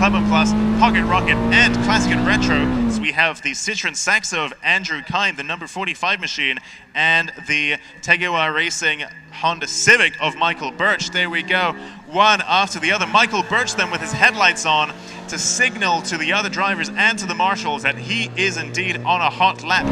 Club and Plus, Pocket Rocket, and Classic and Retro. So we have the Citroen Saxo of Andrew Kine, the number 45 machine, and the Tegiwa Racing Honda Civic of Michael Birch. There we go, one after the other. Michael Birch then with his headlights on to signal to the other drivers and to the marshals that he is indeed on a hot lap.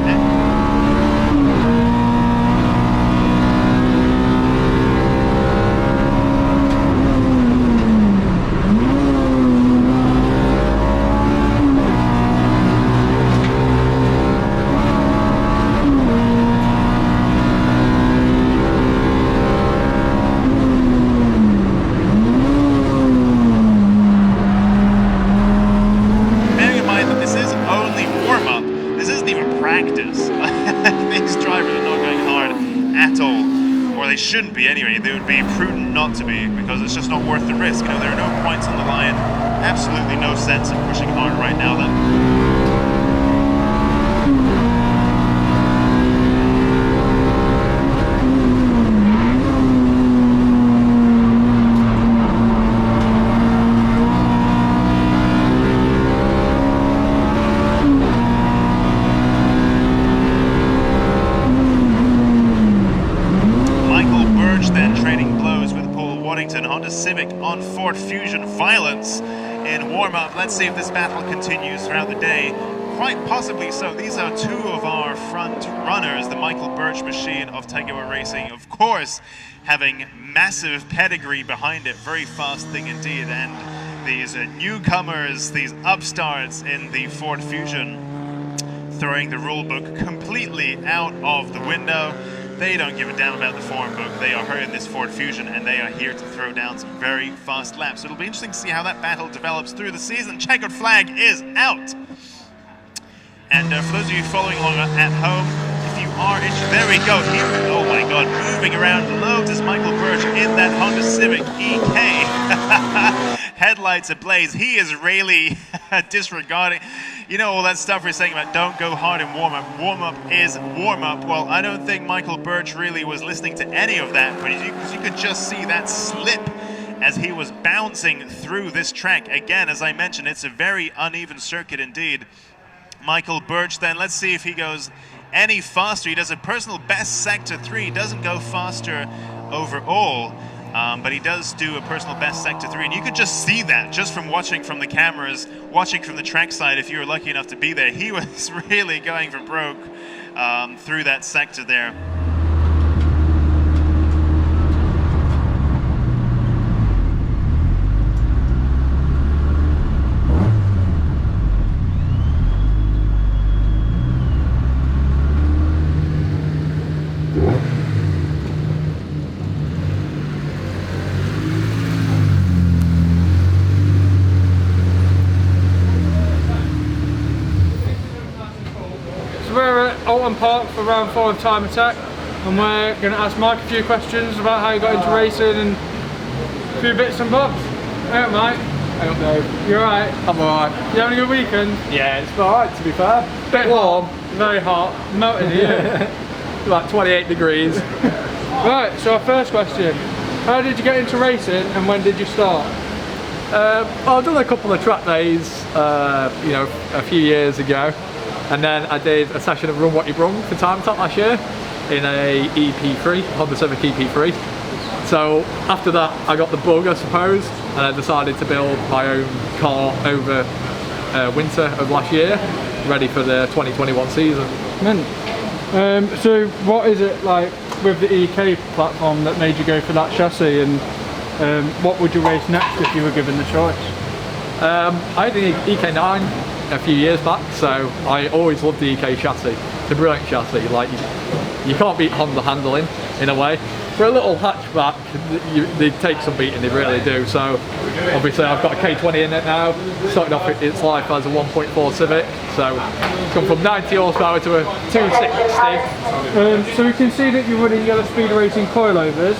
Shouldn't be anyway. They would be prudent not to be, because it's just not worth the risk. You know, there are no points on the line. Absolutely no sense in pushing hard right now then. Honda Civic on Ford Fusion Violence in warm-up. Let's see if this battle continues throughout the day. Quite possibly so. These are two of our front runners, the Michael Birch machine of Tegiwa Racing, of course, having massive pedigree behind it. Very fast thing indeed. And these newcomers, these upstarts in the Ford Fusion, throwing the rule book completely out of the window. They don't give a damn about the form book. They are here in this Ford Fusion, and they are here to throw down some very fast laps. So it'll be interesting to see how that battle develops through the season. Checkered flag is out. And for those of you following along at home, if you are interested, there we go. Here, oh my God, moving around loads is Michael Birch in that Honda Civic EK. Headlights ablaze. He is really disregarding. You know, all that stuff we're saying about don't go hard in warm-up. Warm-up is warm-up. Well, I don't think Michael Birch really was listening to any of that, but you could just see that slip as he was bouncing through this track. Again, as I mentioned, it's a very uneven circuit indeed. Michael Birch then, let's see if he goes any faster. He does a personal best sector 3. He doesn't go faster overall. But he does do a personal best sector 3, and you could just see that just from watching from the cameras, watching from the track side. If you were lucky enough to be there, he was really going for broke through that sector there. Oulton Park for round 4 of Time Attack, and we're going to ask Mike a few questions about how he got into racing and a few bits and bobs. Hey Mike. I don't know. You alright? I'm alright. You having a good weekend? Yeah, it's alright to be fair. Bit warm. Very hot. Melted here. Like 28 degrees. Right, so our first question. How did you get into racing and when did you start? Well, I've done a couple of track days, you know, a few years ago. And then I did a session of Run What You Brung for Time Attack last year in a EP3, Honda Civic EP3. So after that I got the bug, I suppose, and I decided to build my own car over winter of last year, ready for the 2021 season. So what is it like with the EK platform that made you go for that chassis, and what would you race next if you were given the choice? I had an EK9 a few years back, so I always loved the EK chassis. It's a brilliant chassis. Like you can't beat Honda handling in a way. For a little hatchback, they take some beating, they really do. So obviously I've got a K20 in it now. Started off its life as a 1.4 Civic, so come from 90 horsepower to a 260. So we can see that you're running Yellow Speed Racing coilovers.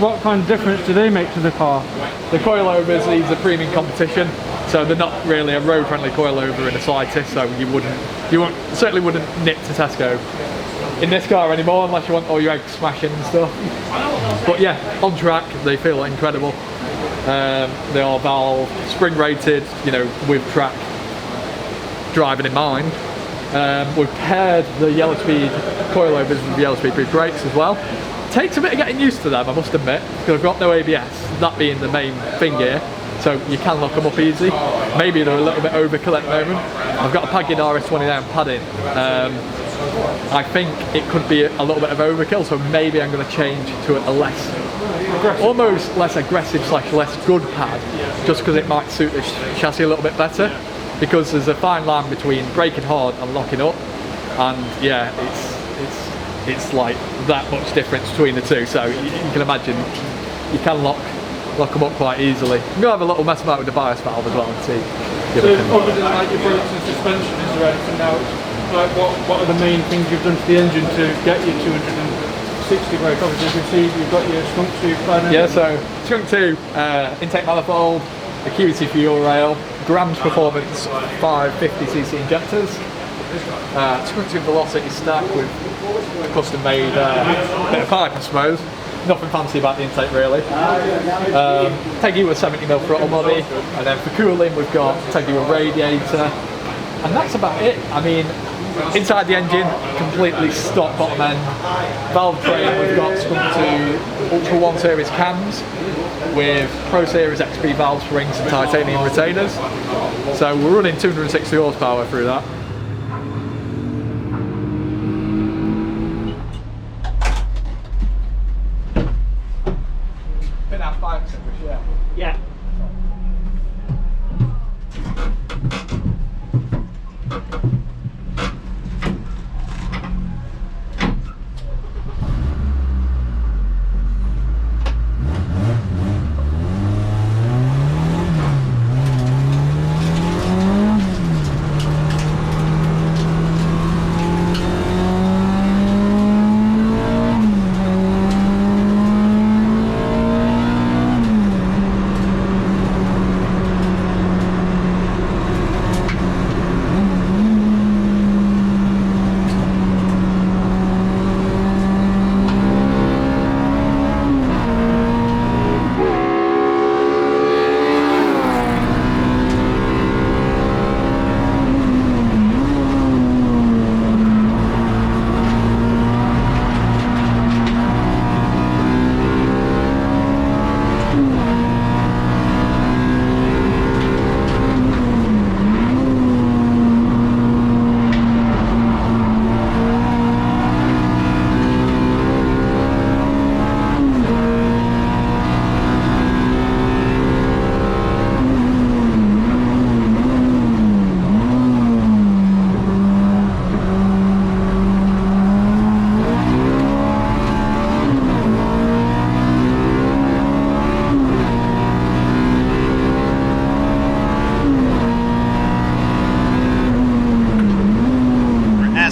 What kind of difference do they make to the car? The coilovers, these are premium competition, so they're not really a road-friendly coilover in the slightest. So you certainly wouldn't nip to Tesco in this car anymore unless you want all your eggs smashing and stuff. But yeah, on track they feel incredible. They are valve spring rated, you know, with track driving in mind. We've paired the yellow speed coilovers with the yellow speed brakes as well. Takes a bit of getting used to them, I must admit, because I've got no ABS, that being the main thing here. So you can lock them up easy. Maybe they're a little bit overkill at the moment. I've got a Pagid RS29 padding. I think it could be a little bit of overkill, so maybe I'm going to change to a almost less aggressive / less good pad, just because it might suit the chassis a little bit better. Because there's a fine line between braking hard and locking up, and yeah, it's like that much difference between the two. So you can imagine you can lock them up quite easily. I'm gonna have a little mess about with the bias valve as well and see. So other than like your brakes and suspension, is there anything else? Like what are the main things you've done to the engine to get you 260 brake? Obviously you can see you've got your skunk tube plan. Yeah, so skunk tube, intake manifold, a QET fuel rail, Grams Performance 550cc injectors, skunk tube velocity stack with a custom made bit of pipe, I suppose. Nothing fancy about the intake really. Tegiwa 70mm throttle body, and then for cooling we've got Tegiwa radiator, and that's about it. I mean, inside the engine, completely stock bottom end. Valve train, we've got skunk to Ultra 1 series cams with Pro Series XP valve springs and titanium retainers. So we're running 260 horsepower through that. Been out 5%, yeah. Yeah.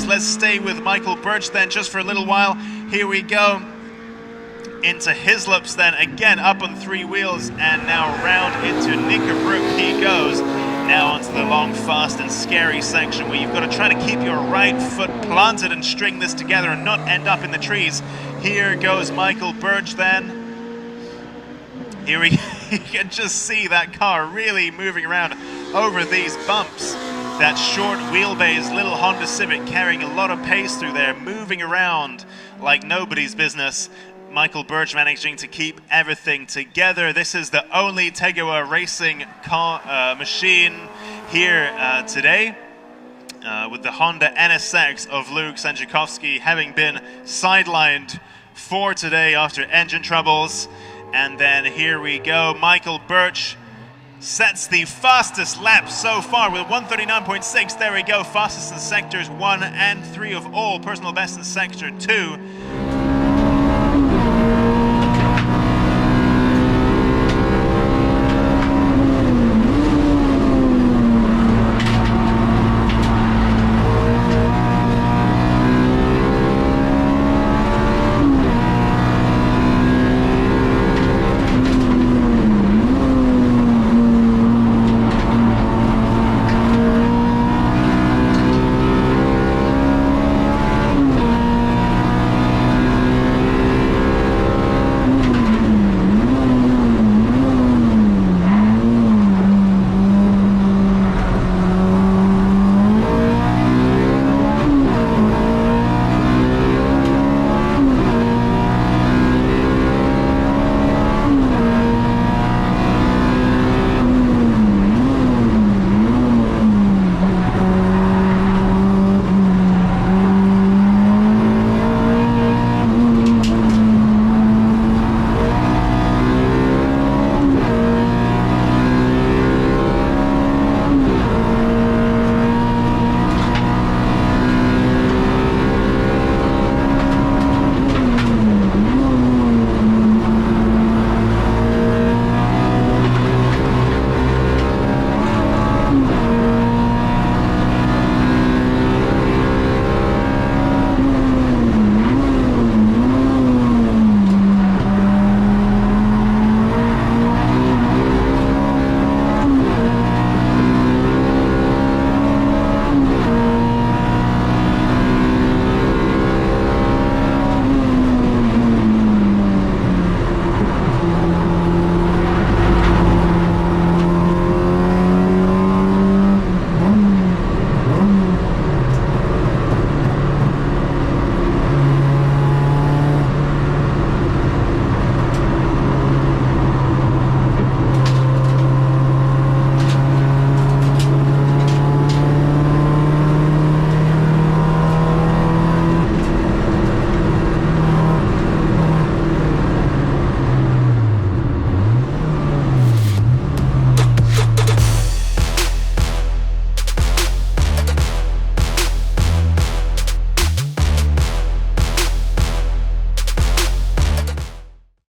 Let's stay with Michael Birch then just for a little while. Here we go into Hislops then, again up on 3 wheels, and now round into Knickerbrook he goes. Now onto the long, fast and scary section where you've got to try to keep your right foot planted and string this together and not end up in the trees. Here goes Michael Birch then. Here you can just see that car really moving around over these bumps. That short wheelbase little Honda Civic carrying a lot of pace through there, moving around like nobody's business. Michael Birch managing to keep everything together. This is the only Tegiwa Racing car, machine here today, with the Honda NSX of Luke Sandziakowski having been sidelined for today after engine troubles. And then here we go, Michael Birch sets the fastest lap so far with 139.6. There we go, fastest in sectors 1 and 3 of all, personal best in sector 2.